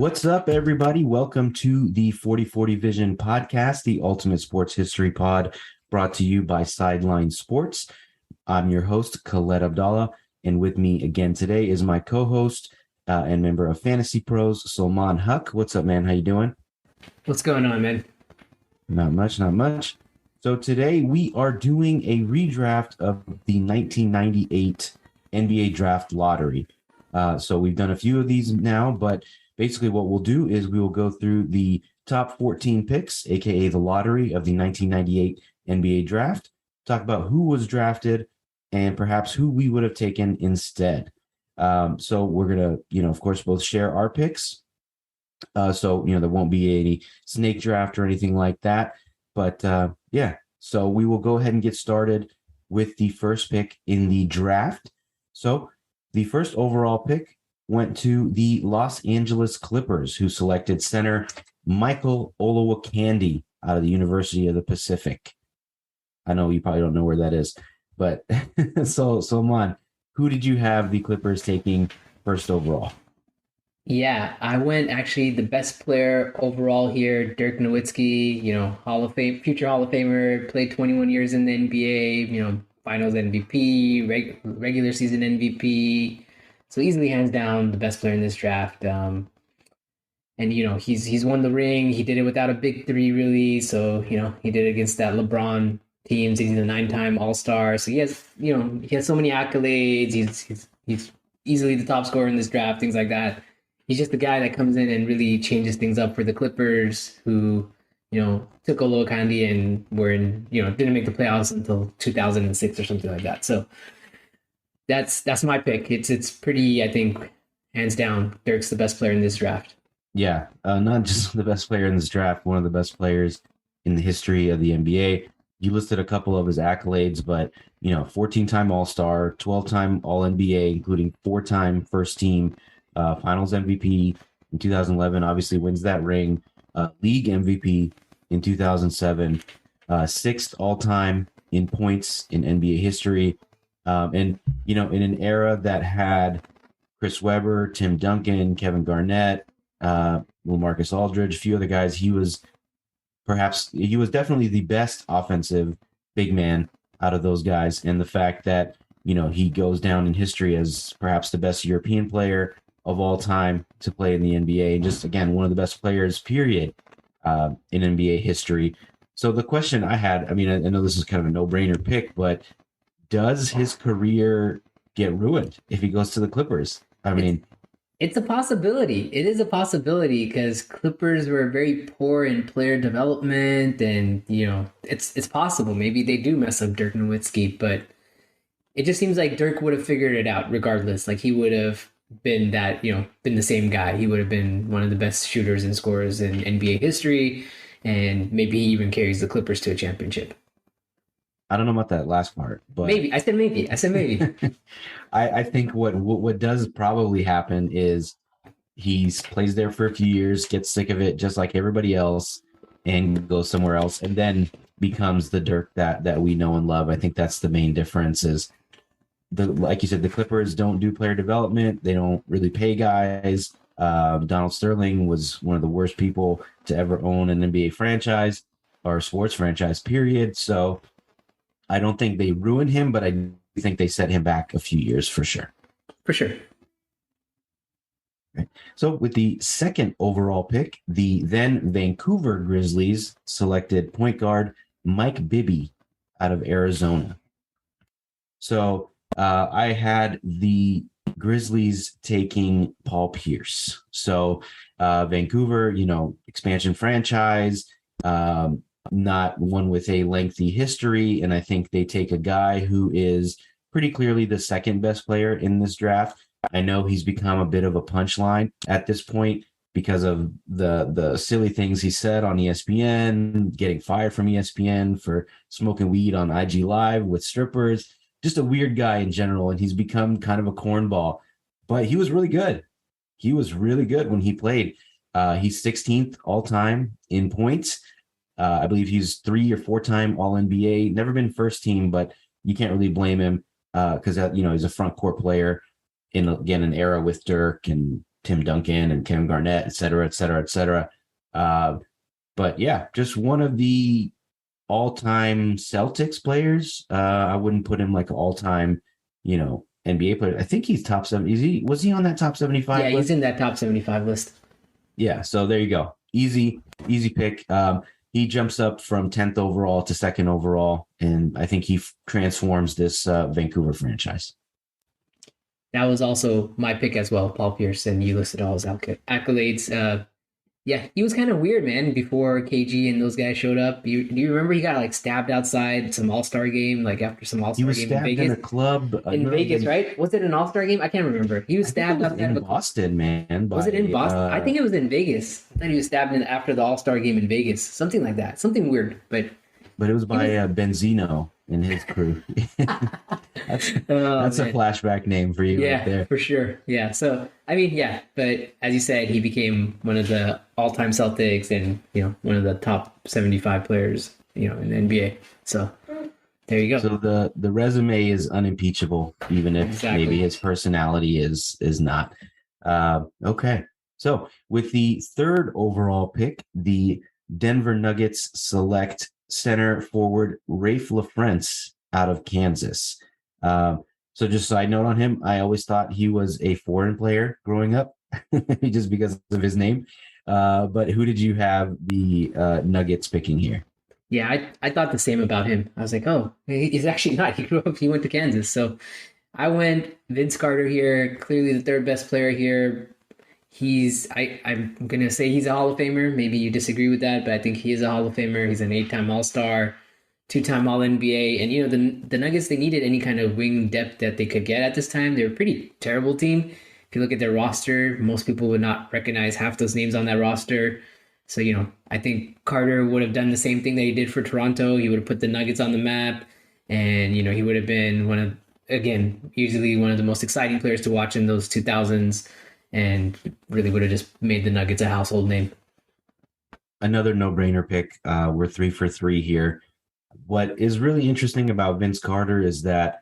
What's up, everybody? Welcome to the 4040 Vision podcast, the ultimate sports history pod brought to you by Sideline Sports. I'm your host, Khaled Abdallah, and with me again today is my co-host and member of Fantasy Pros, Salman Huck. What's up, man? How you doing? What's going on, man? Not much. So today we are doing a redraft of the 1998 NBA Draft Lottery. So we've done a few of these now, but basically what we'll do is we will go through the top 14 picks, aka the lottery of the 1998 NBA Draft, talk about who was drafted and perhaps who we would have taken instead. So we're going to, of course, both share our picks. So there won't be any snake draft or anything like that. But so we will go ahead and get started with the first pick in the draft. So the first overall pick went to the Los Angeles Clippers, who selected center Michael Olowokandi out of the University of the Pacific. I know you probably don't know where that is, but so Salman, who did you have the Clippers taking first overall? Yeah, I went actually the best player overall here, Dirk Nowitzki, Hall of Fame, future Hall of Famer, played 21 years in the NBA, finals MVP, regular season MVP. So easily hands down the best player in this draft. And he's won the ring. He did it without a big three, really. So he did it against that LeBron teams. He's a 9-time All-Star. So he has so many accolades. He's easily the top scorer in this draft. Things like that. He's just the guy that comes in and really changes things up for the Clippers, who took Olowokandi and didn't make the playoffs until 2006 or something like that. So that's my pick. It's pretty, I think, hands down, Dirk's the best player in this draft. Yeah, not just the best player in this draft, one of the best players in the history of the NBA. You listed a couple of his accolades, but 14-time All-Star, 12-time All-NBA, including 4-time first team Finals MVP in 2011. Obviously, wins that ring. League MVP in 2007, sixth all-time in points in NBA history. And in an era that had Chris Webber, Tim Duncan, Kevin Garnett, LaMarcus Aldridge, a few other guys, he was definitely the best offensive big man out of those guys. And the fact that he goes down in history as perhaps the best European player of all time to play in the NBA, and just again one of the best players, period, in NBA history. So the question I had, I know this is kind of a no-brainer pick, but does his career get ruined if he goes to the Clippers? It's a possibility. It is a possibility because Clippers were very poor in player development, and it's possible. Maybe they do mess up Dirk Nowitzki, but it just seems like Dirk would have figured it out regardless. Like he would have been been the same guy. He would have been one of the best shooters and scorers in NBA history, and maybe he even carries the Clippers to a championship. I don't know about that last part, but maybe. I said maybe. I think what does probably happen is he plays there for a few years, gets sick of it just like everybody else, and goes somewhere else, and then becomes the Dirk that we know and love. I think that's the main difference is like you said, the Clippers don't do player development. They don't really pay guys. Donald Sterling was one of the worst people to ever own an NBA franchise or sports franchise, period. So I don't think they ruined him, but I think they set him back a few years for sure. For sure. Okay. So with the second overall pick, the then Vancouver Grizzlies selected point guard Mike Bibby out of Arizona. So I had the Grizzlies taking Paul Pierce. So Vancouver, expansion franchise, not one with a lengthy history. And I think they take a guy who is pretty clearly the second best player in this draft. I know he's become a bit of a punchline at this point because of the silly things he said on ESPN, getting fired from ESPN for smoking weed on IG Live with strippers. Just a weird guy in general, and he's become kind of a cornball. But he was really good. He was really good when he played. He's 16th all-time in points. I believe he's 3 or 4-time All-NBA. Never been first team, but you can't really blame him because he's a front court player in, again, an era with Dirk and Tim Duncan and Kevin Garnett, et cetera, et cetera, et cetera. But yeah, just one of the all-time Celtics players. I wouldn't put him like all-time, NBA player. I think he's top 70. Was he on that top 75 Yeah, list? he's in that top 75 list. Yeah, so there you go. Easy pick. He jumps up from 10th overall to 2nd overall, and I think he transforms this Vancouver franchise. That was also my pick as well, Paul Pierce, and you listed all his accolades. Yeah, he was kind of weird, man. Before KG and those guys showed up, do you remember he got like stabbed outside some All Star game, like after some All He Star was game in stabbed in Vegas? a club. In Vegas, right? Was it an All Star game? I can't remember. He was I think it stabbed was outside in of a club. Boston, man. Was it in Boston? I think it was in Vegas. I thought he was stabbed in after the All Star game in Vegas, something like that, something weird. But it was by Benzino and his crew. that's a flashback name for you right there. For sure. Yeah. So I mean, yeah, but as you said, he became one of the all-time Celtics and one of the top 75 players in the NBA. So there you go. So the resume is unimpeachable, even if maybe his personality is not. Okay. So with the 3rd overall pick, the Denver Nuggets select center forward Rafe LaFrentz out of Kansas. So just a side note on him, I always thought he was a foreign player growing up just because of his name. But who did you have the Nuggets picking here? Yeah, I thought the same about him. I was like, oh, he's actually not. He went to Kansas. So I went Vince Carter here, clearly the 3rd best player here. I'm going to say he's a Hall of Famer. Maybe you disagree with that, but I think he is a Hall of Famer. He's an 8-time All-Star, 2-time All-NBA. And, the Nuggets, they needed any kind of wing depth that they could get at this time. They're a pretty terrible team. If you look at their roster, most people would not recognize half those names on that roster. So, I think Carter would have done the same thing that he did for Toronto. He would have put the Nuggets on the map, and, he would have been easily one of the most exciting players to watch in those 2000s. And really would have just made the Nuggets a household name. Another no-brainer pick. We're 3 for 3 here. What is really interesting about Vince Carter is that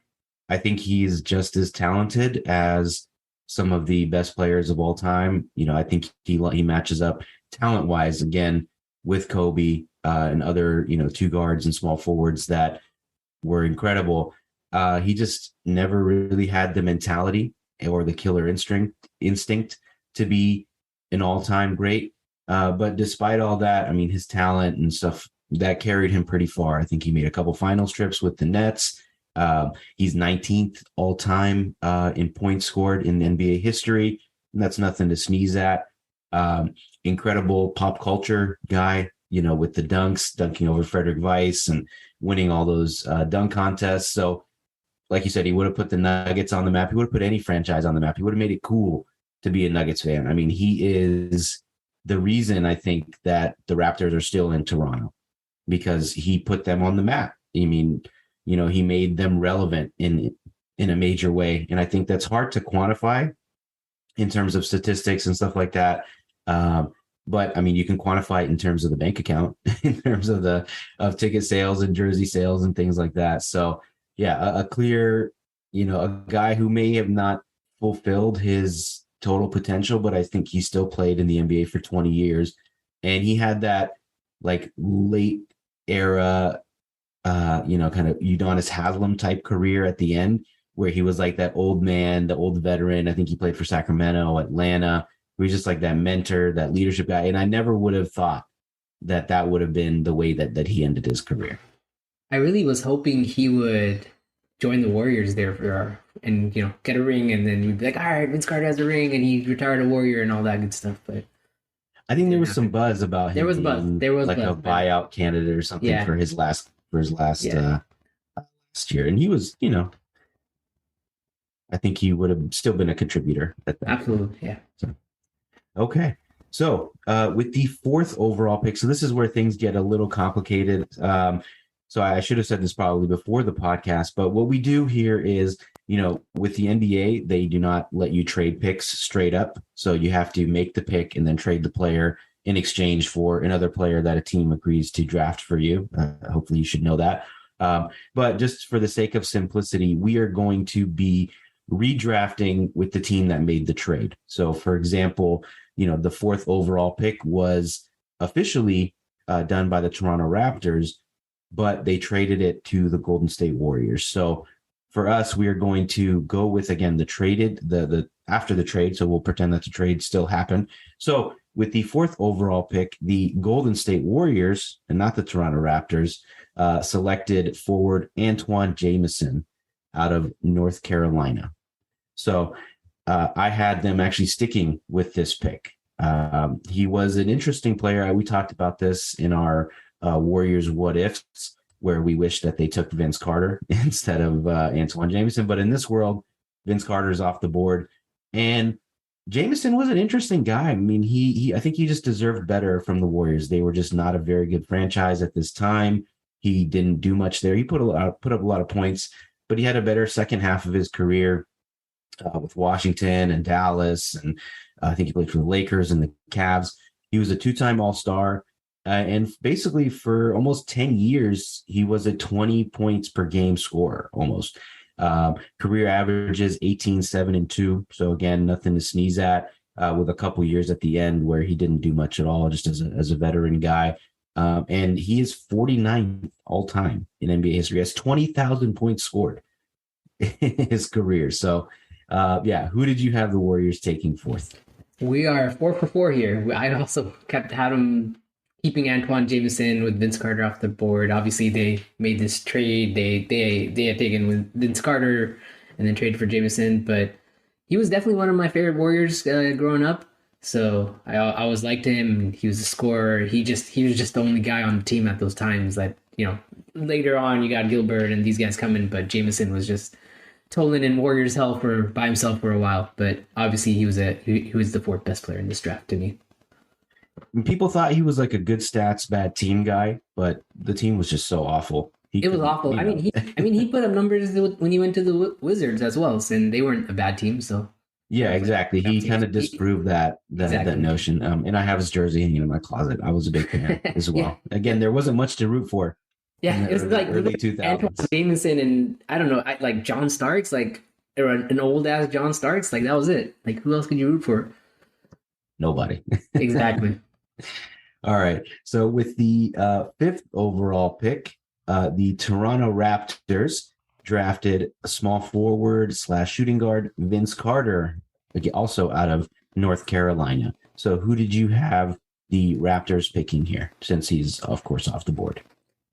I think he's just as talented as some of the best players of all time. I think he matches up talent-wise, again, with Kobe and other, 2 guards and small forwards that were incredible. He just never really had the mentality or the killer instinct to be an all-time great. But despite all that, I mean, his talent and stuff that carried him pretty far. I think he made a couple finals trips with the Nets. He's 19th all-time in points scored in NBA history. And that's nothing to sneeze at. Incredible pop culture guy, with the dunking over Frederick Weiss and winning all those dunk contests. So like you said, he would have put the Nuggets on the map. He would have put any franchise on the map. He would have made it cool to be a Nuggets fan. I mean, he is the reason I think that the Raptors are still in Toronto, because he put them on the map. I mean, he made them relevant in a major way. And I think that's hard to quantify in terms of statistics and stuff like that. But I mean, you can quantify it in terms of the bank account, in terms of ticket sales and jersey sales and things like that. So yeah, a clear, a guy who may have not fulfilled his total potential, but I think he still played in the NBA for 20 years. And he had that like late era, kind of Udonis Haslem type career at the end, where he was like that old man, the old veteran. I think he played for Sacramento, Atlanta. He was just like that mentor, that leadership guy. And I never would have thought that would have been the way that he ended his career. I really was hoping he would join the Warriors there and get a ring, and then we'd be like, all right, Vince Carter has a ring, and he retired a Warrior and all that good stuff. But I think there was some buzz about him. There was buzz. There was like buzz, a buyout candidate or something for his last last year, and he was, I think he would have still been a contributor at that. Absolutely, yeah. So, okay. So with the 4th overall pick, so this is where things get a little complicated. So I should have said this probably before the podcast, but what we do here is, with the NBA, they do not let you trade picks straight up. So you have to make the pick and then trade the player in exchange for another player that a team agrees to draft for you. Hopefully you should know that. But just for the sake of simplicity, we are going to be redrafting with the team that made the trade. So, for example, the 4th overall pick was officially done by the Toronto Raptors, but they traded it to the Golden State Warriors. So for us, we are going to go with, again, the after the trade. So we'll pretend that the trade still happened. So with the 4th overall pick, the Golden State Warriors, and not the Toronto Raptors, selected forward Antoine Jamison out of North Carolina. So I had them actually sticking with this pick. He was an interesting player. We talked about this in our Warriors what ifs, where we wish that they took Vince Carter instead of Antoine Jamison. But in this world, Vince Carter is off the board. And Jamison was an interesting guy. I mean, I think he just deserved better from the Warriors. They were just not a very good franchise at this time. He didn't do much there. He put up a lot of points, but he had a better second half of his career with Washington and Dallas. And I think he played for the Lakers and the Cavs. He was a 2-time All-Star. And basically for almost 10 years, he was a 20 points per game scorer almost. Career averages 18, 7, and 2. So again, nothing to sneeze at, with a couple years at the end where he didn't do much at all, just as a veteran guy. And he is 49th all time in NBA history. He has 20,000 points scored in his career. So who did you have the Warriors taking 4th? We are 4 for 4 here. I also had him keeping Antoine Jamison with Vince Carter off the board. Obviously, they made this trade. They had taken with Vince Carter and then traded for Jamison. But he was definitely one of my favorite Warriors growing up. So I always liked him. He was a scorer. He was just the only guy on the team at those times. That later on you got Gilbert and these guys coming, but Jamison was just tolling in Warriors hell by himself for a while. But obviously he was the 4th best player in this draft to me. People thought he was like a good stats, bad team guy, but the team was just so awful. It was awful. I mean, he put up numbers when he went to the Wizards as well, and they weren't a bad team. So yeah, exactly. He kind of disproved that notion. And I have his jersey hanging in my closet. I was a big fan as well. Yeah. Again, there wasn't much to root for. Yeah, it was early 2000s. Antoine Jamison and I don't know, like John Starks, or an old ass John Starks. Like that was it. Like who else could you root for? Nobody. Exactly. All right. So with the 5th overall pick, the Toronto Raptors drafted a small forward / shooting guard, Vince Carter, also out of North Carolina. So who did you have the Raptors picking here, since he's, of course, off the board?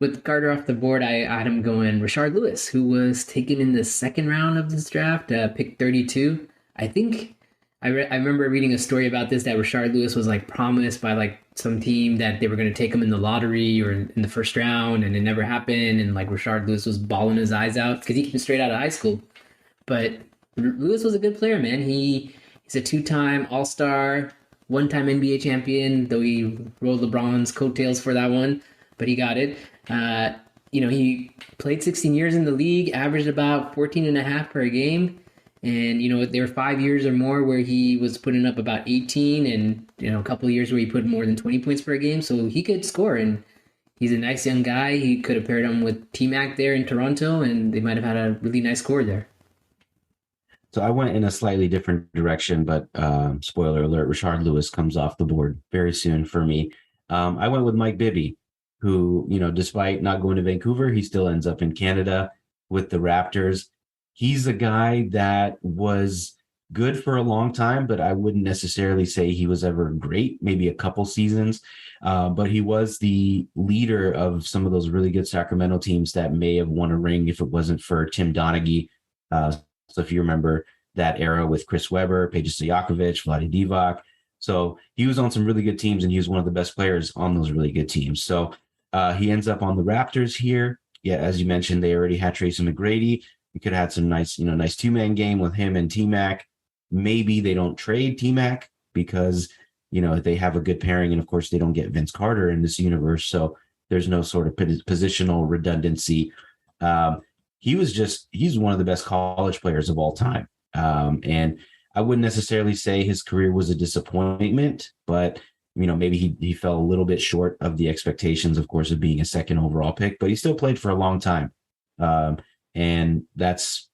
With Carter off the board, I had him going Rashard Lewis, who was taken in the 2nd round of this draft, pick 32. I think I remember reading a story about this, that Rashard Lewis was promised by some team that they were going to take him in the lottery or in the 1st round, and it never happened. And Rashard Lewis was bawling his eyes out because he came straight out of high school. But Lewis was a good player, man. He's a 2-time All-Star, 1-time NBA champion, though he rolled LeBron's coattails for that one, but he got it. He played 16 years in the league, averaged about 14.5 per game. And, there were 5 years or more where he was putting up about 18 and, a couple of years where he put more than 20 points per game. So he could score, and he's a nice young guy. He could have paired him with T-Mac there in Toronto, and they might have had a really nice core there. So I went in a slightly different direction, but spoiler alert, Rashard Lewis comes off the board very soon for me. I went with Mike Bibby, who, despite not going to Vancouver, he still ends up in Canada with the Raptors. He's a guy that was good for a long time, but I wouldn't necessarily say he was ever great, maybe a couple seasons. But he was the leader of some of those really good Sacramento teams that may have won a ring if it wasn't for Tim Donaghy. So if you remember that era with Chris Webber, Peja Stojakovic, Vlade Divac. So he was on some really good teams, and he was one of the best players on those really good teams. So he ends up on the Raptors here. Yeah, as you mentioned, they already had Tracy McGrady. You could have had some nice 2-man game with him and T-Mac. Maybe they don't trade T-Mac because, they have a good pairing. And of course, they don't get Vince Carter in this universe. So there's no sort of positional redundancy. He's one of the best college players of all time. And I wouldn't necessarily say his career was a disappointment, but, maybe he fell a little bit short of the expectations, of course, of being a 2nd overall pick, but he still played for a long time. And that's,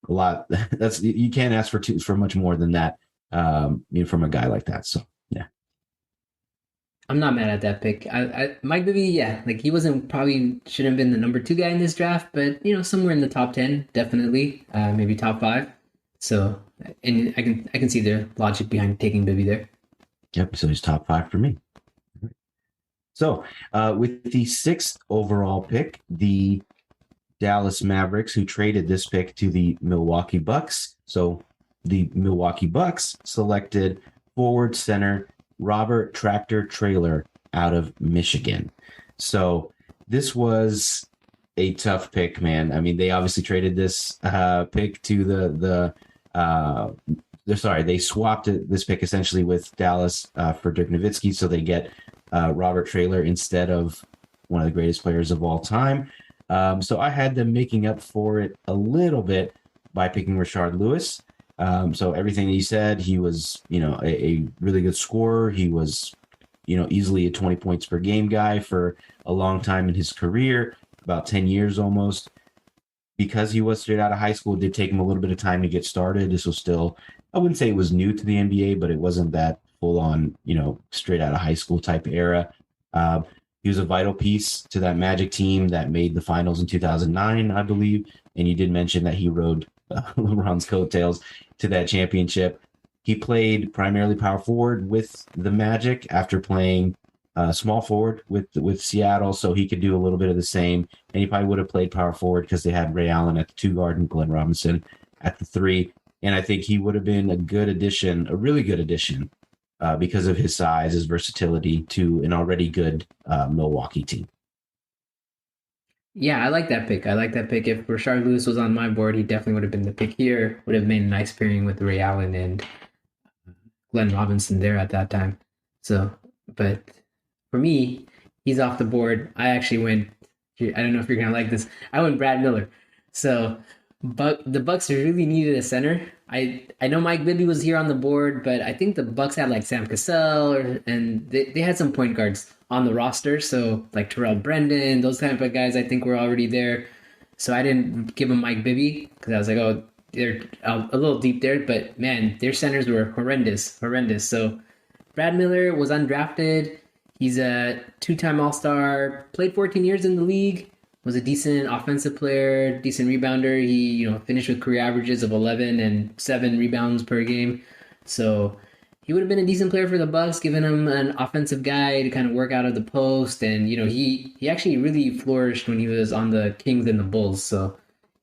a lot. That's you can't ask for much more than that, from a guy like that. So yeah, I'm not mad at that pick. Mike Bibby, yeah, like he wasn't probably shouldn't have been the number two guy in this draft, but somewhere in the top 10, definitely, maybe top five. So, and I can see the logic behind taking Bibby there. yep. So he's top five for me. So with the sixth overall pick, the Dallas Mavericks, who traded this pick to the Milwaukee Bucks. So the Milwaukee Bucks selected forward center Robert Tractor Trailer out of Michigan. So this was a tough pick, man. I mean, they obviously traded this pick to they swapped this pick essentially with Dallas for Dirk Nowitzki, so they get Robert Trailer instead of one of the greatest players of all time. So I had them making up for it a little bit by picking Rashard Lewis. So everything that he said, he was, a really good scorer. He was, easily a 20 points per game guy for a long time in his career, about 10 years almost. Because he was straight out of high school, it did take him a little bit of time to get started. This was still, I wouldn't say it was new to the NBA, but it wasn't that full on, straight out of high school type era. He was a vital piece to that Magic team that made the finals in 2009, I believe. And you did mention that he rode LeBron's coattails to that championship. He played primarily power forward with the Magic after playing small forward with Seattle, so he could do a little bit of the same. And he probably would have played power forward because they had Ray Allen at the 2 guard and Glenn Robinson at the 3. And I think he would have been a really good addition, because of his size, his versatility to an already good Milwaukee team. Yeah, I like that pick. I like that pick. If Rashard Lewis was on my board, he definitely would have been the pick here. Would have made a nice pairing with Ray Allen and Glenn Robinson there at that time. So, but for me, he's off the board. I actually went. I don't know if you're gonna like this. I went Brad Miller. So, but the Bucks really needed a center. I know Mike Bibby was here on the board, but I think the Bucks had like Sam Cassell, and they had some point guards on the roster. So like Terrell Brendan, those type of guys, I think were already there. So I didn't give him Mike Bibby because I was like, oh, they're a little deep there. But man, their centers were horrendous. So Brad Miller was undrafted. He's a two-time All-Star, played 14 years in the league, was a decent offensive player, decent rebounder. He, finished with career averages of 11 and 7 rebounds per game. So he would have been a decent player for the Bucks, giving him an offensive guy to kind of work out of the post. And, he actually really flourished when he was on the Kings and the Bulls. So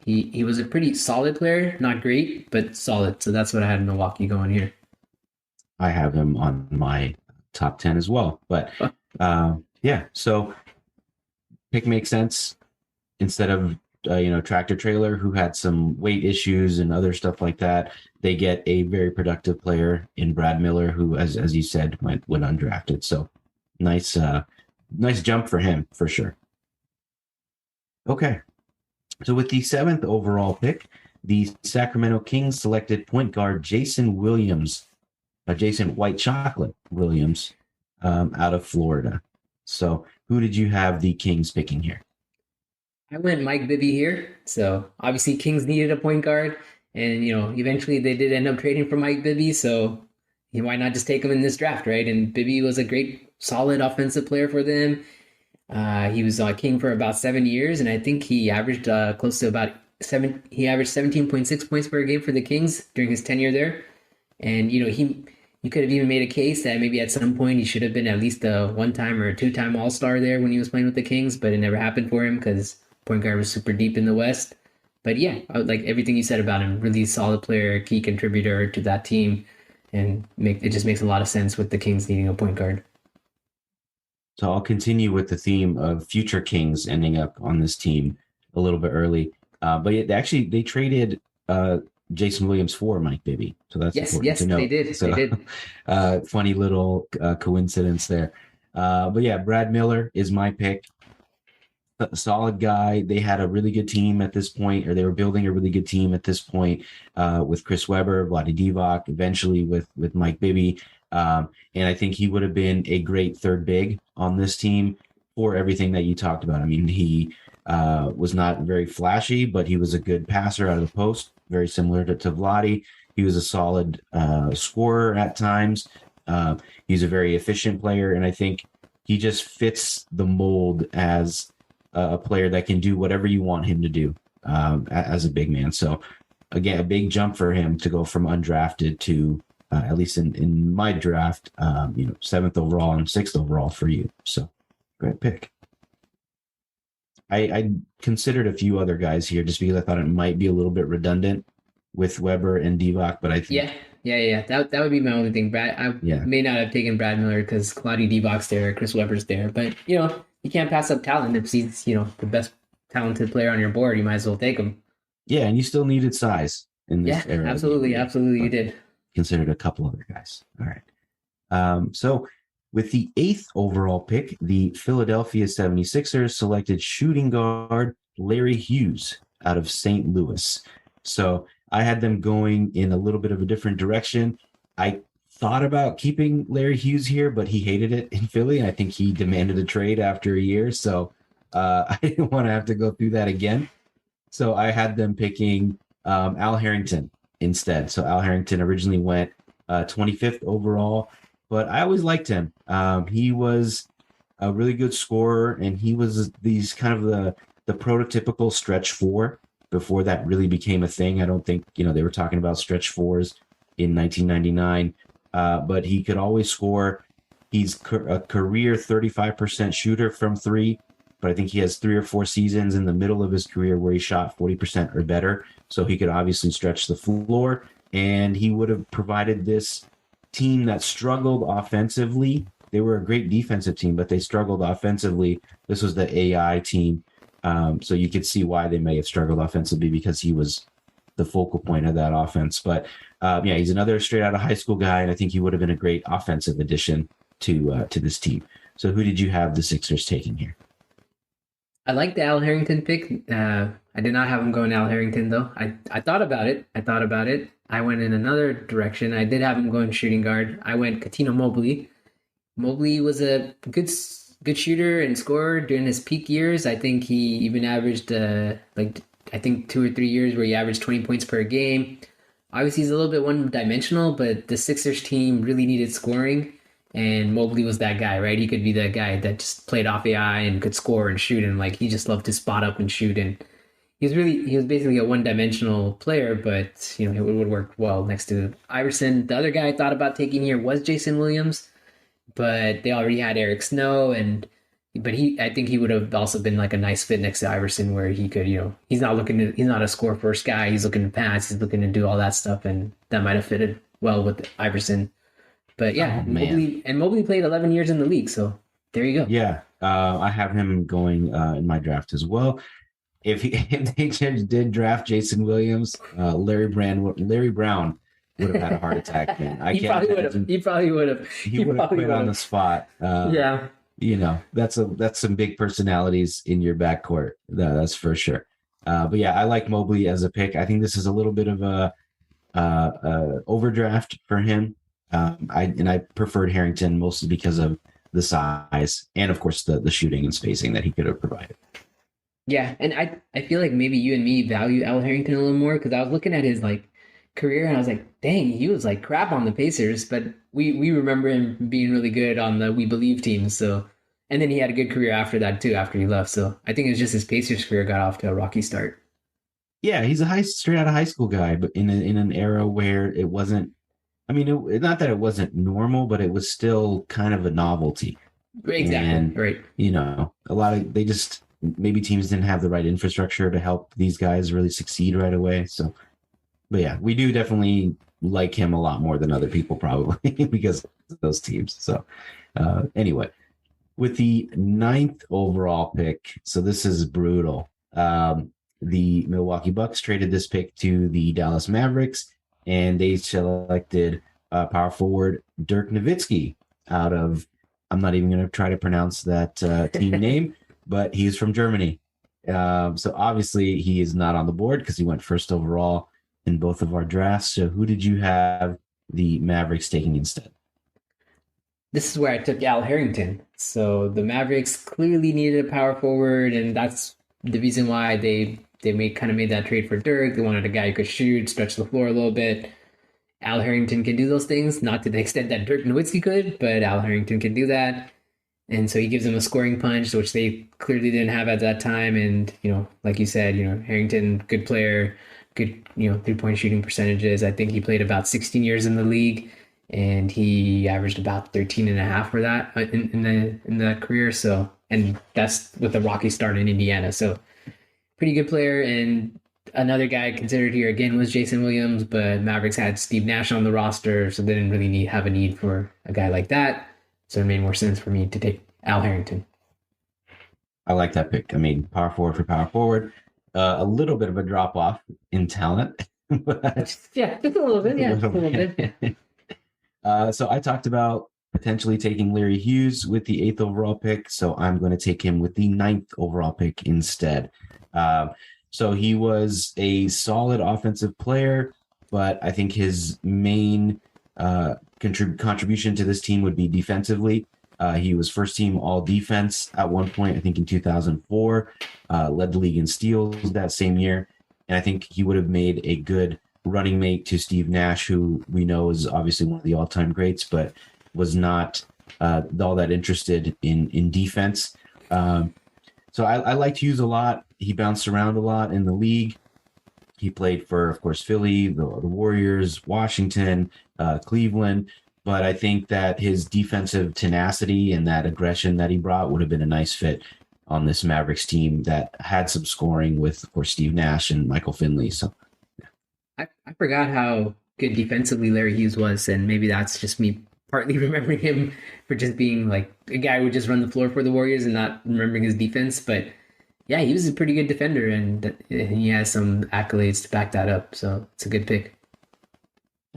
he was a pretty solid player, not great, but solid. So that's what I had in Milwaukee going here. I have him on my top 10 as well. But yeah, so pick makes sense. Instead of Tractor Trailer, who had some weight issues and other stuff like that, they get a very productive player in Brad Miller, who, as you said, went undrafted. So nice jump for him for sure. Okay, so with the 7th overall pick, the Sacramento Kings selected point guard Jason White Chocolate Williams, out of Florida. So who did you have the Kings picking here? I went Mike Bibby here. So obviously Kings needed a point guard, and eventually they did end up trading for Mike Bibby. So why not just take him in this draft, right? And Bibby was a great, solid offensive player for them. He was King for about 7 years, and I think he averaged close to about 7. He averaged 17.6 points per game for the Kings during his tenure there. And you could have even made a case that maybe at some point he should have been at least a 1-time or a 2-time All-Star there when he was playing with the Kings, but it never happened for him because point guard was super deep in the West. But yeah, I would like everything you said about him. Really solid player, key contributor to that team, and it just makes a lot of sense with the Kings needing a point guard. So I'll continue with the theme of future Kings ending up on this team a little bit early. But they traded Jason Williams for Mike Bibby. So that's important to know. They did. So, they did. Funny little coincidence there. But yeah, Brad Miller is my pick. A solid guy. They had a really good team at this point, or they were building a really good team at this point, with Chris Webber, Vlade Divac, eventually with Mike Bibby. And I think he would have been a great third big on this team for everything that you talked about. I mean, he was not very flashy, but he was a good passer out of the post, very similar to Vlade. He was a solid scorer at times. He's a very efficient player, and I think he just fits the mold as a player that can do whatever you want him to do as a big man. So, again, a big jump for him to go from undrafted to at least in my draft, 7th overall and 6th overall for you. So, great pick. I considered a few other guys here just because I thought it might be a little bit redundant with Weber and Divac, but I think yeah. That would be my only thing. I may not have taken Brad Miller because Claudio Divac's there, Chris Webber's there, but you can't pass up talent. If he's the best talented player on your board, you might as well take him. Yeah, and you still needed size in this era. Absolutely, you did. Considered a couple other guys. All right. So with the 8th overall pick, the Philadelphia 76ers selected shooting guard Larry Hughes out of St. Louis. So I had them going in a little bit of a different direction. I thought about keeping Larry Hughes here, but he hated it in Philly. I think he demanded a trade after a year. So I didn't want to have to go through that again. So I had them picking Al Harrington instead. So Al Harrington originally went 25th overall, but I always liked him. He was a really good scorer, and he was these kind of the prototypical stretch four before that really became a thing. I don't think, they were talking about stretch fours in 1999, but he could always score. He's a career 35% shooter from three, but I think he has 3 or 4 seasons in the middle of his career where he shot 40% or better. So he could obviously stretch the floor, and he would have provided this team that struggled offensively. They were a great defensive team, but they struggled offensively. This was the AI team. So you could see why they may have struggled offensively because he was the focal point of that offense. But he's another straight out of high school guy, and I think he would have been a great offensive addition to this team. So who did you have the Sixers taking here? I like the Al Harrington pick. I did not have him going Al Harrington, though. I thought about it. I went in another direction. I did have him going shooting guard. I went Cuttino Mobley. Mobley was a good shooter and scorer during his peak years. I think he even averaged 2 or 3 years where he averaged 20 points per game. Obviously, he's a little bit one-dimensional, but the Sixers team really needed scoring, and Mobley was that guy, right? He could be that guy that just played off AI and could score and shoot, and he just loved to spot up and shoot. And he was basically a one-dimensional player, but it would work well next to Iverson. The other guy I thought about taking here was Jason Williams, but they already had Eric Snow, I think he would have also been a nice fit next to Iverson, where he could, he's not a score first guy. He's looking to pass. He's looking to do all that stuff, and that might have fitted well with Iverson. But yeah, Mobley played 11 years in the league, so there you go. Yeah, I have him going in my draft as well. If they did draft Jason Williams, Larry Brown would have had a heart attack, man. He probably would have. He would have quit on the spot. Yeah. That's some big personalities in your backcourt. That's for sure. But yeah, I like Mobley as a pick. I think this is a little bit of a overdraft for him. I preferred Harrington mostly because of the size and of course the shooting and spacing that he could have provided. Yeah, and I feel like maybe you and me value Al Harrington a little more because I was looking at his career and I was like, dang, he was crap on the Pacers, but we remember him being really good on the We Believe team. So, and then he had a good career after that too, after he left. So I think it was just his Pacers career got off to a rocky start. Yeah, he's a straight out of high school guy, but in an era where it wasn't. I mean, not that it wasn't normal, but it was still kind of a novelty. Exactly. And, right. A lot of maybe teams didn't have the right infrastructure to help these guys really succeed right away. So, but yeah, we do definitely like him a lot more than other people probably because of those teams. So anyway, with the 9th overall pick, so this is brutal. The Milwaukee Bucks traded this pick to the Dallas Mavericks, and they selected power forward Dirk Nowitzki out of, I'm not even going to try to pronounce that team name, but he's from Germany. So obviously he is not on the board because he went 1st overall in both of our drafts. So who did you have the Mavericks taking instead? this is where I took Al Harrington. So the Mavericks clearly needed a power forward, and that's the reason why they made that trade for Dirk. They wanted a guy who could shoot, stretch the floor a little bit. Al Harrington can do those things, not to the extent that Dirk Nowitzki could, but Al Harrington can do that. And so he gives them a scoring punch, which they clearly didn't have at that time. And, like you said, Harrington, good player, good, 3-point shooting percentages. I think he played about 16 years in the league, and he averaged about 13 and a half for that in the career. So, and that's with a rocky start in Indiana. So pretty good player. And another guy considered here again was Jason Williams, but Mavericks had Steve Nash on the roster, so they didn't really have a need for a guy like that. So it made more sense for me to take Al Harrington. I like that pick. I mean, power forward for power forward. A little bit of a drop off in talent. Yeah, just a little bit. Yeah, a little bit. So I talked about potentially taking Larry Hughes with the 8th overall pick. So I'm going to take him with the 9th overall pick instead. So he was a solid offensive player, but I think his main contribution to this team would be defensively. He was first team all defense at one point, I think in 2004, led the league in steals that same year. And I think he would have made a good running mate to Steve Nash, who we know is obviously one of the all-time greats, but was not all that interested in defense. So I liked Hughes a lot. He bounced around a lot in the league. He played for, of course, Philly, the Warriors, Washington, Cleveland. But I think that his defensive tenacity and that aggression that he brought would have been a nice fit on this Mavericks team that had some scoring with, of course, Steve Nash and Michael Finley. So I forgot how good defensively Larry Hughes was, and maybe that's just me partly remembering him for just being like a guy who would just run the floor for the Warriors and not remembering his defense. But yeah, he was a pretty good defender, and he has some accolades to back that up. So it's a good pick.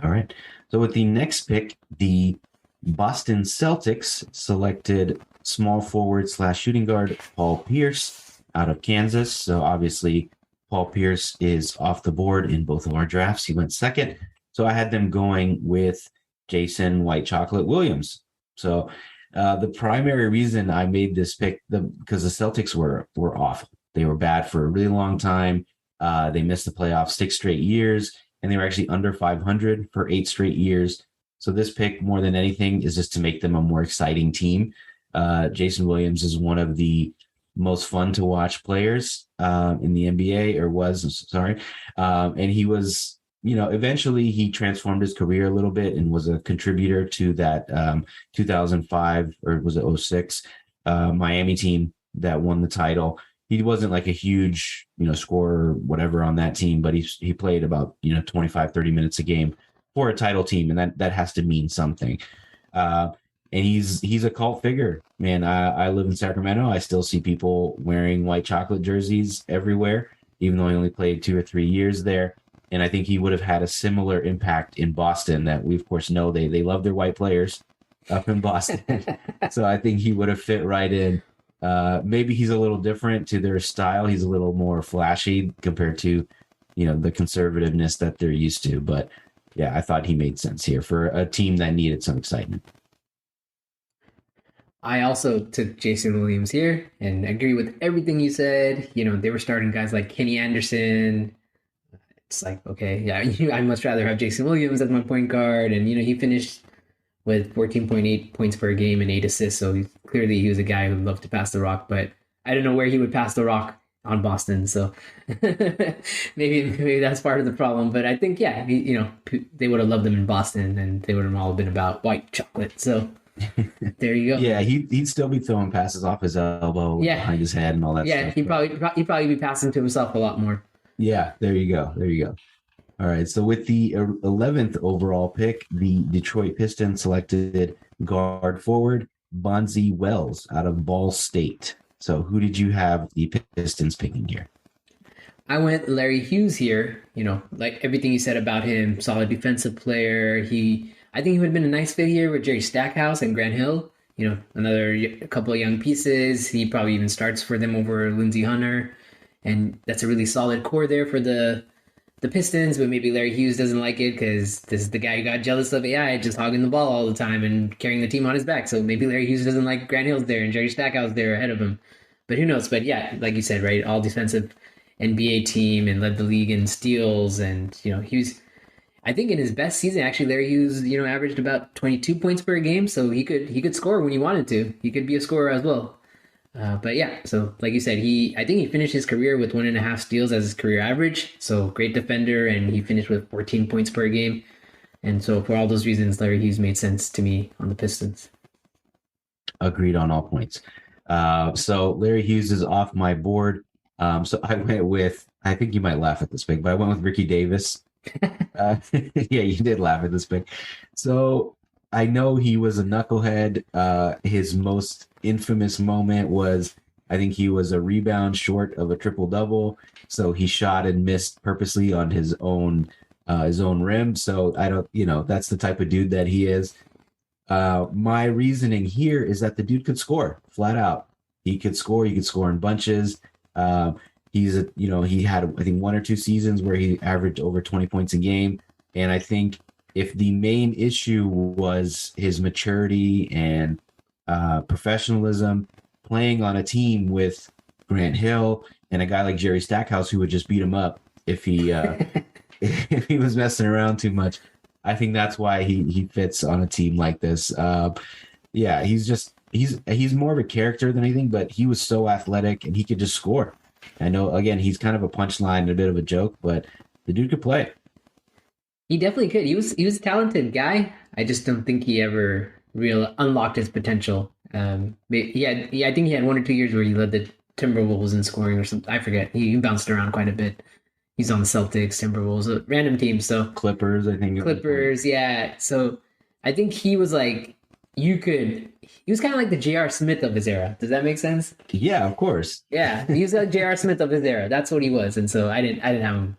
All right. So with the next pick, the Boston Celtics selected small forward / shooting guard Paul Pierce out of Kansas. So obviously Paul Pierce is off the board in both of our drafts. He went second. So I had them going with Jason White Chocolate Williams. So the primary reason I made this pick, because the Celtics were awful. They were bad for a really long time. They missed the playoffs 6 straight years, and they were actually under 500 for 8 straight years. So this pick, more than anything, is just to make them a more exciting team. Jason Williams is one of the most fun to watch players in the NBA, or was, sorry. And he was, eventually he transformed his career a little bit and was a contributor to that 2005, or was it 06, Miami team that won the title. He wasn't like a huge, scorer or whatever on that team, but he played about, 25, 30 minutes a game for a title team. And that has to mean something. And he's a cult figure, man. I live in Sacramento. I still see people wearing white chocolate jerseys everywhere, even though he only played 2 or 3 years there. And I think he would have had a similar impact in Boston, that we, of course, know they love their white players up in Boston. So I think he would have fit right in. Maybe he's a little different to their style. He's a little more flashy compared to, the conservativeness that they're used to. But yeah, I thought he made sense here for a team that needed some excitement. I also took Jason Williams here and agree with everything you said. They were starting guys like Kenny Anderson. It's like, okay, yeah, I'd much rather have Jason Williams as my point guard. And, he finished with 14.8 points per game and 8 assists. So clearly he was a guy who loved to pass the rock, but I don't know where he would pass the rock on Boston. So maybe that's part of the problem. But I think, yeah, they would have loved him in Boston, and they would have all been about white chocolate. So there you go. Yeah, he'd still be throwing passes off his elbow, behind his head and all that stuff. Yeah, he'd probably be passing to himself a lot more. Yeah, there you go. All right, so with the 11th overall pick, the Detroit Pistons selected guard forward Bonzi Wells out of Ball State. So who did you have the Pistons picking here? I went Larry Hughes here. Like everything you said about him, solid defensive player. I think he would have been a nice fit here with Jerry Stackhouse and Grant Hill. A couple of young pieces. He probably even starts for them over Lindsey Hunter. And that's a really solid core there for the the Pistons, but maybe Larry Hughes doesn't like it because this is the guy who got jealous of AI just hogging the ball all the time and carrying the team on his back. So maybe Larry Hughes doesn't like Grant Hill's there and Jerry Stackhouse there ahead of him. But who knows? But yeah, like you said, right? All defensive NBA team and led the league in steals. And, he was, I think in his best season, actually, Larry Hughes, averaged about 22 points per game. So he could score when he wanted to. He could be a scorer as well. But yeah, so like you said, I think he finished his career with 1.5 steals as his career average. So great defender, and he finished with 14 points per game. And so for all those reasons, Larry Hughes made sense to me on the Pistons. Agreed on all points. So Larry Hughes is off my board. So I went with, I think you might laugh at this pick, but I went with Ricky Davis. Yeah, you did laugh at this pick. So I know he was a knucklehead. His most infamous moment was, I think he was a rebound short of a triple double. So he shot and missed purposely on his own rim. So I don't, that's the type of dude that he is. My reasoning here is that the dude could score flat out. He could score. He could score in bunches. He had, I think, 1 or 2 seasons where he averaged over 20 points a game. And I think if the main issue was his maturity and professionalism, playing on a team with Grant Hill and a guy like Jerry Stackhouse who would just beat him up if he if he was messing around too much, I think that's why he fits on a team like this. Yeah, he's more of a character than anything, but he was so athletic and he could just score. I know, again, he's kind of a punchline and a bit of a joke, but the dude could play. He definitely could. He was a talented guy. I just don't think he ever real unlocked his potential. I think he had 1 or 2 years where he led the Timberwolves in scoring or something. I forget. He bounced around quite a bit. He's on the Celtics, Timberwolves, a random team. So Clippers, I think. Clippers, yeah. So I think he was like he was kind of like the J.R. Smith of his era. Does that make sense? Yeah, of course. Yeah, he was like J.R. Smith of his era. That's what he was, and so I didn't have him.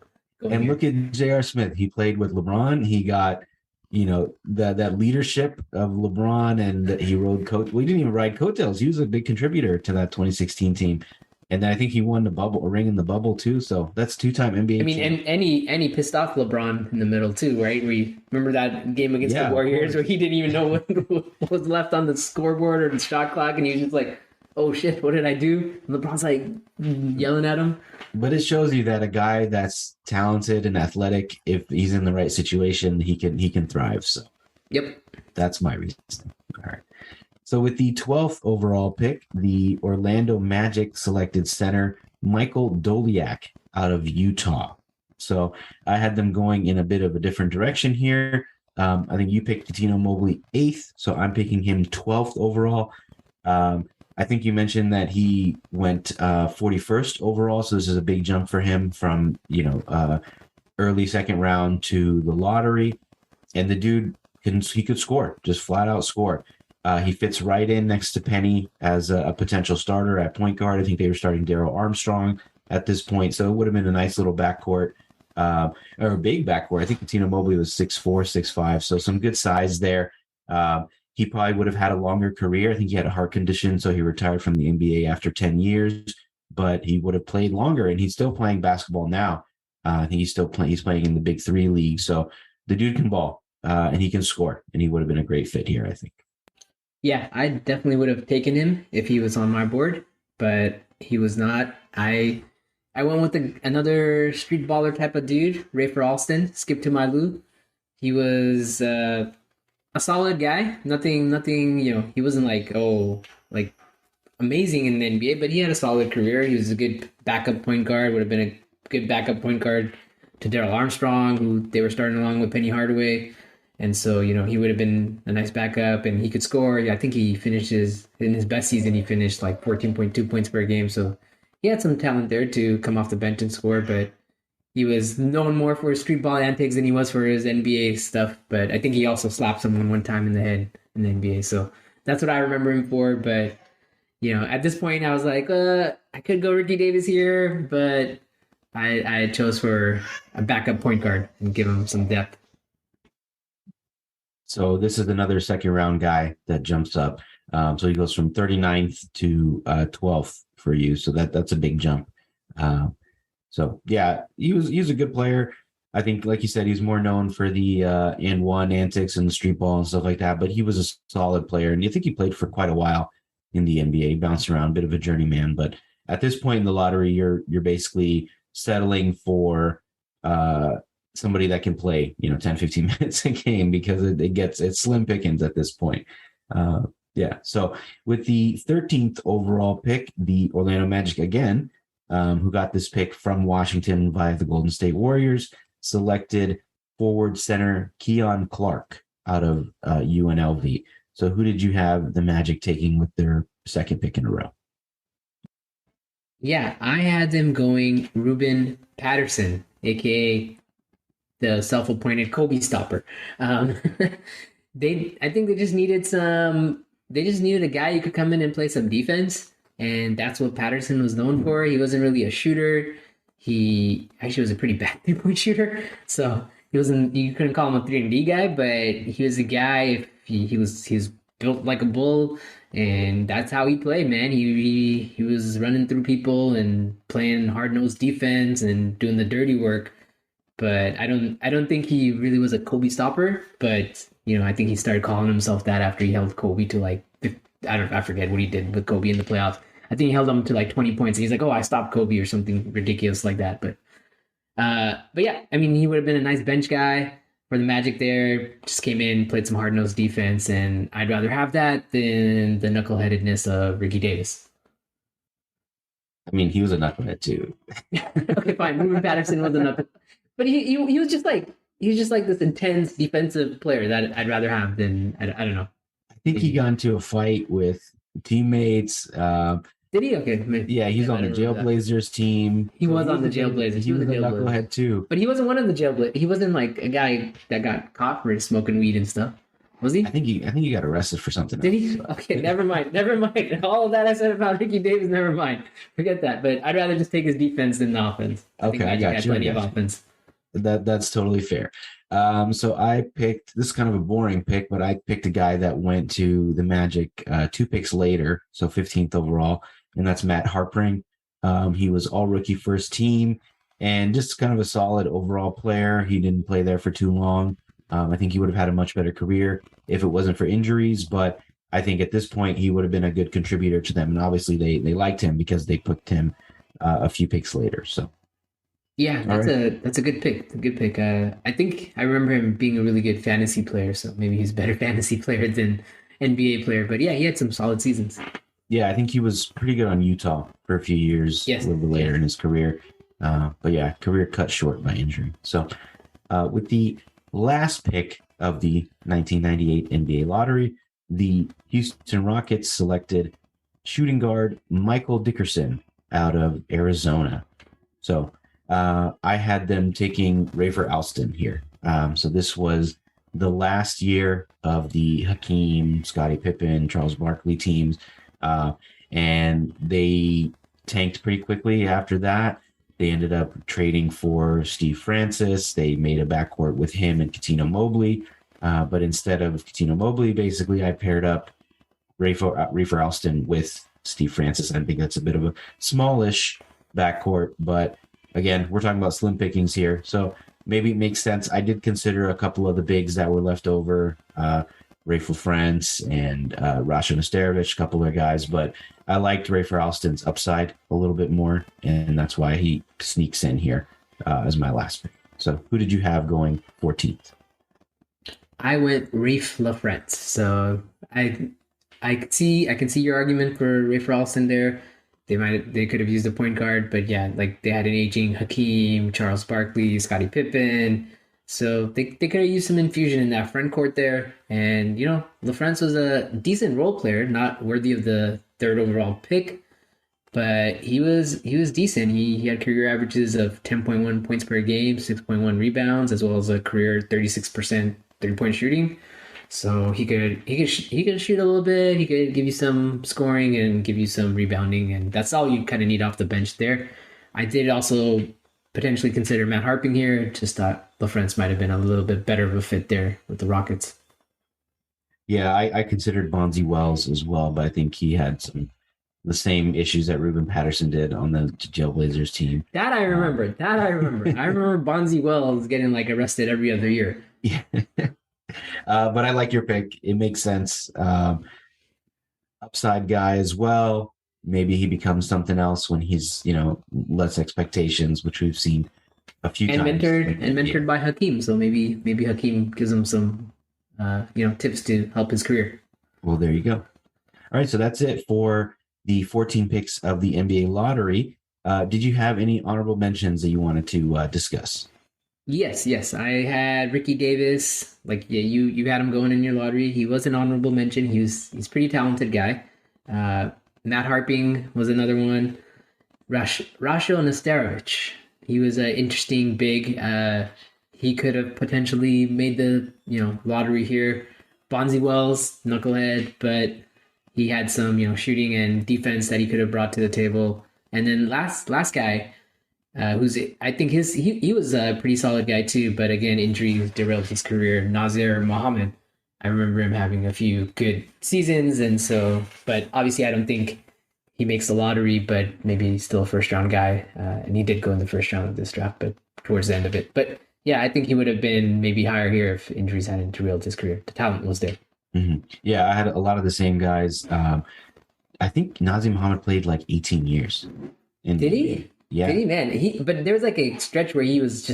And look at J.R. Smith. He played with LeBron. He got, that leadership of LeBron, and he rode coat. Well, he didn't even ride coattails. He was a big contributor to that 2016 team. And then I think he won a ring in the bubble too. So that's 2-time NBA. I mean, and he pissed off LeBron in the middle too, right? Remember that game against the Warriors where he didn't even know what was left on the scoreboard or the shot clock, and he was just like, "Oh shit, what did I do?" And LeBron's like yelling at him. But it shows you that a guy that's talented and athletic, if he's in the right situation, he can thrive. So, yep, that's my reason. All right. So with the 12th overall pick, the Orlando Magic selected center Michael Doliak out of Utah. So I had them going in a bit of a different direction here. I think you picked Cuttino Mobley 8th, so I'm picking him 12th overall. I think you mentioned that he went 41st overall, so this is a big jump for him from early second round to the lottery. And the dude he could score, just flat out score. He fits right in next to Penny as a potential starter at point guard. I think they were starting Darryl Armstrong at this point, so it would have been a nice little backcourt, or a big backcourt. I think Cuttino Mobley was 6'4", 6'5", so some good size there. He probably would have had a longer career. I think he had a heart condition, so he retired from the NBA after 10 years, but he would have played longer, and he's still playing basketball now. I think he's playing in the Big 3 league, so the dude can ball, and he can score, and he would have been a great fit here, I think. Yeah, I definitely would have taken him if he was on my board, but he was not. I went with another street baller type of dude, Rafer Alston, Skip to my Lou. He was a solid guy. Nothing. He wasn't like amazing in the NBA, but he had a solid career. He was a good backup point guard. Would have been a good backup point guard to Darryl Armstrong, who they were starting along with Penny Hardaway. And so, he would have been a nice backup, and he could score. I think in his best season, he finished like 14.2 points per game. So he had some talent there to come off the bench and score, but he was known more for his street ball antics than he was for his NBA stuff. But I think he also slapped someone one time in the head in the NBA. So that's what I remember him for. But, at this point, I was like, I could go Ricky Davis here, but I chose for a backup point guard and give him some depth. So this is another second round guy that jumps up. So he goes from 39th to 12th for you. So that's a big jump. So yeah, he was a good player. I think, like you said, he's more known for the and one antics and the street ball and stuff like that. But he was a solid player, and you think he played for quite a while in the NBA, bounced around, a bit of a journeyman. But at this point in the lottery, you're basically settling for uh, somebody that can play, 10, 15 minutes a game because it's slim pickings at this point. Uh, yeah. So with the 13th overall pick, the Orlando Magic again, who got this pick from Washington via the Golden State Warriors, selected forward center Keon Clark out of UNLV. So who did you have the Magic taking with their second pick in a row? Yeah, I had them going Ruben Patterson, aka the self-appointed Kobe stopper. Um, I think they just needed a guy who could come in and play some defense, and that's what Patterson was known for. He wasn't really a shooter. He actually was a pretty bad three-point shooter, so he wasn't. You couldn't call him a 3-and-D guy, but he was a guy. If he was built like a bull, and that's how he played, man. He was running through people and playing hard-nosed defense and doing the dirty work, but I don't think he really was a Kobe stopper. But I think he started calling himself that after he held Kobe to like I forget what he did with Kobe in the playoffs. I think he held him to like 20 points. And he's like, "Oh, I stopped Kobe" or something ridiculous like that. But yeah, I mean, he would have been a nice bench guy for the Magic there. Just came in, played some hard nosed defense, and I'd rather have that than the knuckleheadedness of Ricky Davis. I mean, he was a knucklehead too. Okay, fine. Ruben Patterson was a knuckle, but he was just like this intense defensive player that I'd rather have than I don't know. I think he got into a fight with teammates. Did he? Okay. Yeah, he's on the Jailblazers team. He was on the Jailblazers. He was a knucklehead too. But he wasn't one of the Jailblazers. He wasn't like a guy that got caught for smoking weed and stuff. Was he? I think he got arrested for something. Did he? Okay, never mind. Never mind. All of that I said about Ricky Davis, never mind. Forget that. But I'd rather just take his defense than the offense. Okay, I got you. Plenty of offense. That's totally fair. So I picked, this is kind of a boring pick, but I picked a guy that went to the Magic 2 picks later, so 15th overall, and that's Matt Harpring. He was all rookie first team and just kind of a solid overall player. He didn't play there for too long. I think he would have had a much better career if it wasn't for injuries, but I think at this point he would have been a good contributor to them. And obviously they liked him because they picked him a few picks later. So. Yeah, that's a good pick. A good pick. I think I remember him being a really good fantasy player, so maybe he's a better fantasy player than NBA player. But yeah, he had some solid seasons. Yeah, I think he was pretty good on Utah for a few years, a little bit later in his career. But yeah, career cut short by injury. So with the last pick of the 1998 NBA lottery, the Houston Rockets selected shooting guard Michael Dickerson out of Arizona. So I had them taking Rafer Alston here. So this was the last year of the Hakeem, Scottie Pippen, Charles Barkley teams. And they tanked pretty quickly after that. They ended up trading for Steve Francis. They made a backcourt with him and Cuttino Mobley. But instead of Cuttino Mobley, basically, I paired up Rafer Alston with Steve Francis. I think that's a bit of a smallish backcourt, but again, we're talking about slim pickings here, so maybe it makes sense. I did consider a couple of the bigs that were left over, Rafe LaFrance and Rasha Nesterovic, a couple of guys, but I liked Rafer Alston's upside a little bit more, and that's why he sneaks in here as my last pick. So who did you have going 14th? I went Rafe LaFrance. So I can see your argument for Rafer Alston there. They could have used a point guard, but yeah, like they had an aging Hakeem, Charles Barkley, Scottie Pippen. So they could have used some infusion in that front court there. And LaFrance was a decent role player, not worthy of the third overall pick, but he was decent. He had career averages of 10.1 points per game, 6.1 rebounds, as well as a career 36% 3-point shooting. So he could shoot a little bit. He could give you some scoring and give you some rebounding, and that's all you kind of need off the bench there. I did also potentially consider Matt Harpring here. Just thought LaFrance might have been a little bit better of a fit there with the Rockets. Yeah, I considered Bonzi Wells as well, but I think he had some the same issues that Ruben Patterson did on the Jailblazers team. That I remember. I remember Bonzi Wells getting like arrested every other year. Yeah. But I like your pick. It makes sense. Upside guy as well. Maybe he becomes something else when he's, less expectations, which we've seen a few And times. mentored by Hakeem. So maybe Hakeem gives him some tips to help his career. Well, there you go. All right, so that's it for the 14 picks of the NBA lottery. Did you have any honorable mentions that you wanted to discuss? Yes. I had Ricky Davis. Like, yeah, you had him going in your lottery. He was an honorable mention. He's a pretty talented guy. Matt Harping was another one. Rasho Nesterovic. He was an interesting big. He could have potentially made the lottery here. Bonzi Wells, knucklehead, but he had some shooting and defense that he could have brought to the table. And then last guy, who's I think he was a pretty solid guy too, but again injuries derailed his career. Nazir Mohammed. I remember him having a few good seasons, and so, but obviously I don't think he makes the lottery, but maybe he's still a first round guy, and he did go in the first round of this draft, but towards the end of it. But yeah, I think he would have been maybe higher here if injuries hadn't derailed his career. The talent was there. Mm-hmm. Yeah, I had a lot of the same guys. I think Nazir Mohammed played like 18 years. Did he? Yeah. Did he, man? But there was like a stretch where he was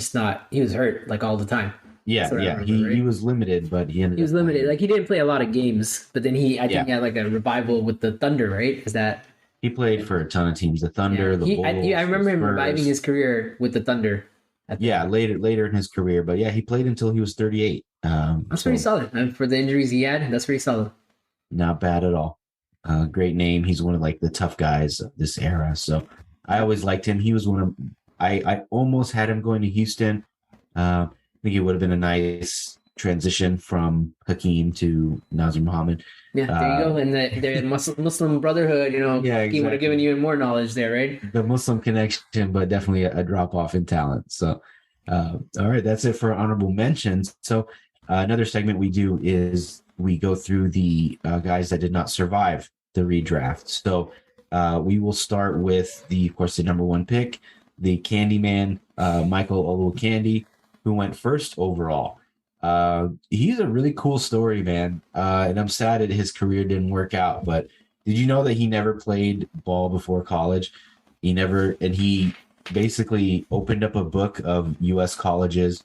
hurt like all the time. Yeah, remember, he was limited, but he was limited. Like he didn't play a lot of games, but then I think he had like a revival with the Thunder, right? Is that he played for a ton of teams? The Thunder, the Bulls. I remember him reviving his career with the Thunder. Later in his career, but yeah, he played until he was 38. That's pretty solid, and for the injuries he had. That's pretty solid. Not bad at all. Great name. He's one of like the tough guys of this era. So I always liked him. He was one of I almost had him going to Houston. I think it would have been a nice transition from Hakeem to Nazir Mohammed. Yeah, there you go. And the Muslim Brotherhood, Hakeem would have given you more knowledge there, right? The Muslim connection, but definitely a drop off in talent. So, all right, that's it for honorable mentions. So, another segment we do is we go through the guys that did not survive the redraft. So, we will start with of course, the number one pick, the Candyman, Michael Olowokandi, who went first overall. He's a really cool story, man. And I'm sad that his career didn't work out. But did you know that he never played ball before college? He basically opened up a book of U.S. colleges,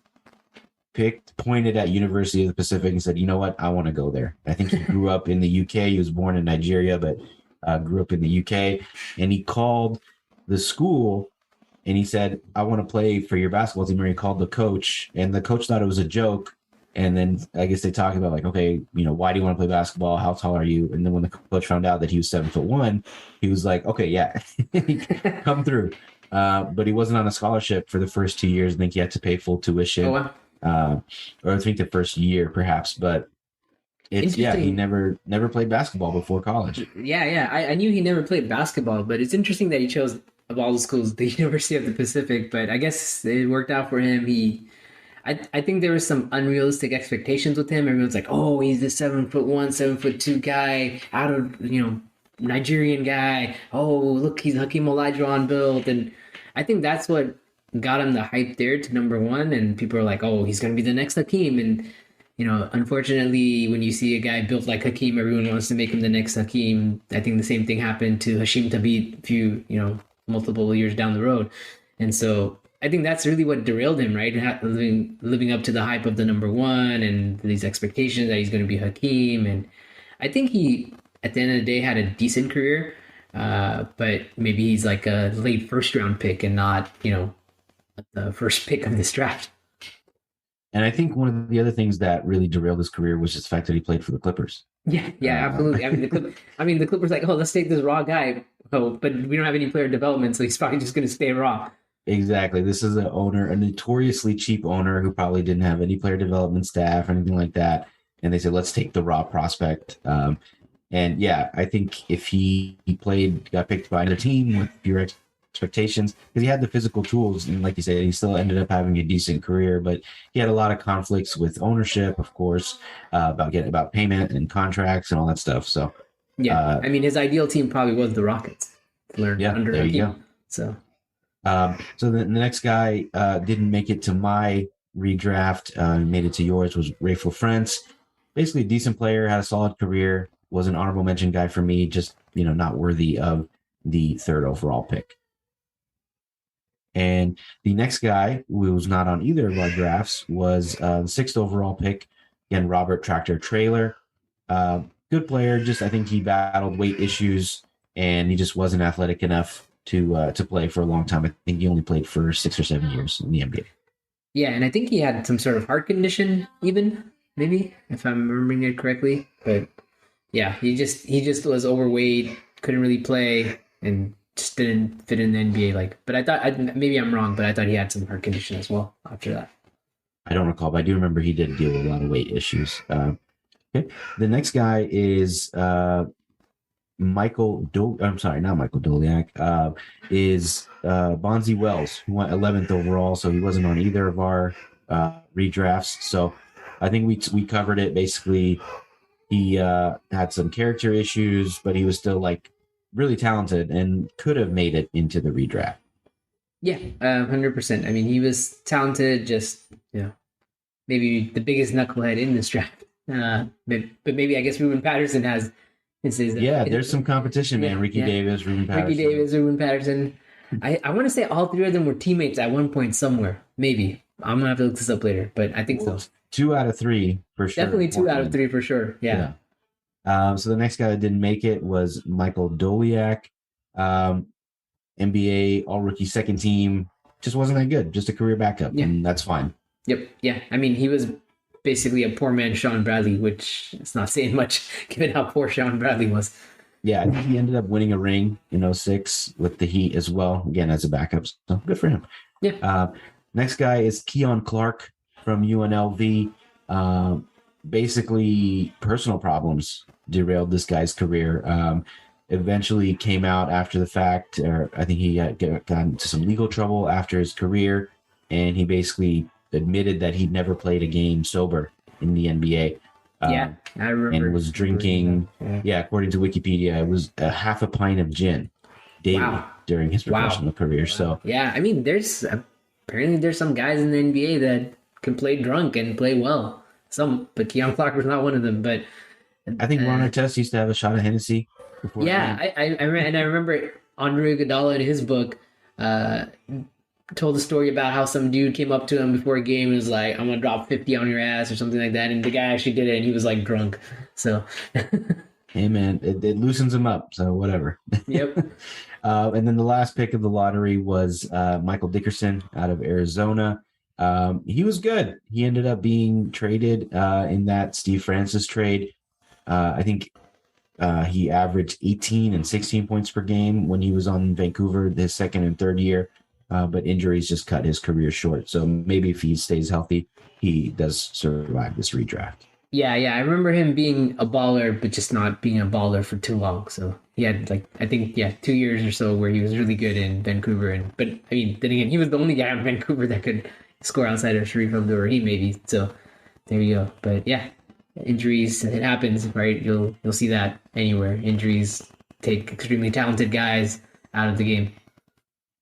pointed at University of the Pacific and said, you know what? I want to go there. I think he grew up in the UK. He was born in Nigeria, but grew up in the UK. And he called the school and he said, I want to play for your basketball team. Or he called the coach, and the coach thought it was a joke. And then I guess they talked about like, okay, why do you want to play basketball? How tall are you? And then when the coach found out that he was 7'1", he was like, okay, yeah, come through. But he wasn't on a scholarship for the first 2 years. I think he had to pay full tuition. Oh, wow. Or I think the first year perhaps, but he never played basketball before college. Yeah. I knew he never played basketball, but it's interesting that he chose, of all the schools, the University of the Pacific. But I guess it worked out for him. I think there was some unrealistic expectations with him. Everyone's like, oh, he's this 7'1", 7'2" guy, out of Nigerian guy. Oh, look, he's Hakeem Olajuwon built, and I think that's what got him the hype there to number one. And people are like, oh, he's going to be the next Hakeem. And unfortunately, when you see a guy built like Hakeem, everyone wants to make him the next Hakeem. I think the same thing happened to Hashim Thabit a few, multiple years down the road. And so I think that's really what derailed him, right? Living up to the hype of the number one and these expectations that he's going to be Hakeem. And I think he, at the end of the day, had a decent career, but maybe he's like a late first round pick and not, the first pick of this draft. And I think one of the other things that really derailed his career was just the fact that he played for the Clippers. Yeah, absolutely. The Clippers like, oh, let's take this raw guy. Oh, but we don't have any player development, so he's probably just going to stay raw. Exactly. This is a notoriously cheap owner who probably didn't have any player development staff or anything like that. And they said, let's take the raw prospect. And yeah, I think if he got picked by another team with fewer expectations, because he had the physical tools, and like you said, he still ended up having a decent career, but he had a lot of conflicts with ownership, of course, about payment and contracts and all that stuff. So Yeah, I mean, his ideal team probably was the Rockets. To learn Yeah, under there you go. So, So the next guy didn't make it to my redraft. Made it to yours. Was Rayful France. Basically, a decent player, had a solid career. Was an honorable mention guy for me. Just not worthy of the third overall pick. And the next guy, who was not on either of our drafts, was the sixth overall pick. Again, Robert Tractor Trailer. Good player. Just I think he battled weight issues, and he just wasn't athletic enough to play for a long time. I think he only played for 6 or 7 years in the NBA. Yeah, and I think he had some sort of heart condition, even maybe if I'm remembering it correctly. But yeah, he just was overweight, couldn't really play, and just didn't fit in the NBA. But I thought maybe I'm wrong, but I thought he had some heart condition as well after that. I don't recall, but I do remember he did deal with a lot of weight issues. Okay, the next guy is Michael. I'm sorry, not Michael Doliak. Is Bonzi Wells, who went 11th overall, so he wasn't on either of our redrafts. So I think we covered it. Basically, he had some character issues, but he was still really talented and could have made it into the redraft. Yeah, 100%. I mean, he was talented, just maybe the biggest knucklehead in this draft. But maybe I guess Ruben Patterson has. There's some competition, man. Ricky Davis, Ruben Patterson. I want to say all three of them were teammates at one point somewhere. Maybe I'm gonna have to look this up later, but I think so. 2 out of 3 for sure. Definitely 2 out of 3 for sure. Yeah. So the next guy that didn't make it was Michael Doliak, NBA All Rookie second team. Just wasn't that good. Just a career backup, and that's fine. Yep. Yeah. I mean, he was basically a poor man Sean Bradley, which is not saying much given how poor Sean Bradley was. Yeah, I think he ended up winning a ring in 2006 with the Heat as well, again, as a backup. So good for him. Yeah. Next guy is Keon Clark from UNLV. Basically, personal problems derailed this guy's career. Eventually came out after the fact, or I think he got into some legal trouble after his career, and he basically admitted that he'd never played a game sober in the NBA. I remember. And was drinking, according to Wikipedia, it was a half a pint of gin daily during his professional career. So I mean, there's some guys in the NBA that can play drunk and play well. But Keon Clark was not one of them. But I think Ron Artest used to have a shot of Hennessy before. Yeah, I remember Andre Iguodala in his book told a story about how some dude came up to him before a game and was like, "I'm gonna drop 50 on your ass" or something like that, and the guy actually did it, and he was drunk. So, hey man, it loosens him up. So whatever. Yep. And then the last pick of the lottery was Michael Dickerson out of Arizona. He was good. He ended up being traded in that Steve Francis trade. I think he averaged 18 and 16 points per game when he was on Vancouver his second and third year. But injuries just cut his career short. So maybe if he stays healthy, he does survive this redraft. Yeah. I remember him being a baller, but just not being a baller for too long. So he had 2 years or so where he was really good in Vancouver. But I mean, then again, he was the only guy in Vancouver that could score outside of Sharif Abdur-Rahim, maybe. So there you go. But yeah, injuries, it happens, right? You'll see that anywhere. Injuries take extremely talented guys out of the game.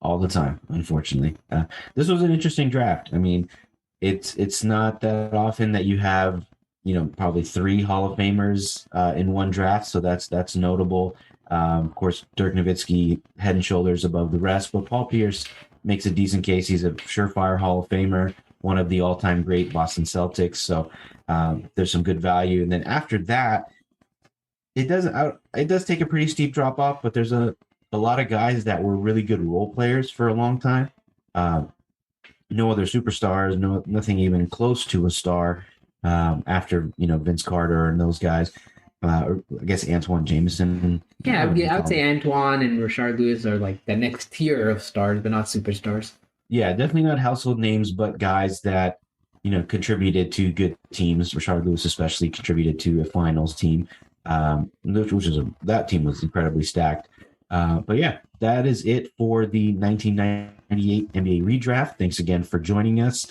All the time, unfortunately. This was an interesting draft. I mean, it's not that often that you have, probably 3 Hall of Famers in one draft. So that's notable. Of course, Dirk Nowitzki head and shoulders above the rest, but Paul Pierce makes a decent case. He's a surefire Hall of Famer, one of the all-time great Boston Celtics. So there's some good value. And then after that, it does take a pretty steep drop off, but there's a lot of guys that were really good role players for a long time. No other superstars, nothing even close to a star after Vince Carter and those guys. I guess Antoine Jameson. Yeah, I would say Antoine and Rashard Lewis are the next tier of stars, but not superstars. Yeah, definitely not household names, but guys that contributed to good teams. Rashard Lewis especially contributed to a finals team, that team was incredibly stacked. But yeah, that is it for the 1998 NBA Redraft. Thanks again for joining us.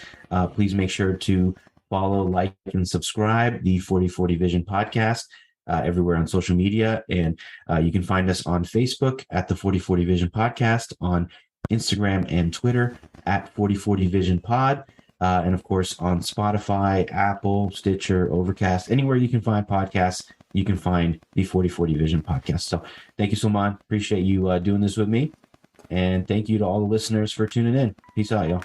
Please make sure to follow, like, and subscribe the 4040 Vision podcast. everywhere on social media. And you can find us on Facebook at the 4040 Vision Podcast, on Instagram and Twitter at 4040 Vision Pod. And of course, on Spotify, Apple, Stitcher, Overcast, anywhere you can find podcasts, you can find the 4040 Vision Podcast. So thank you so much. Appreciate you doing this with me. And thank you to all the listeners for tuning in. Peace out, y'all.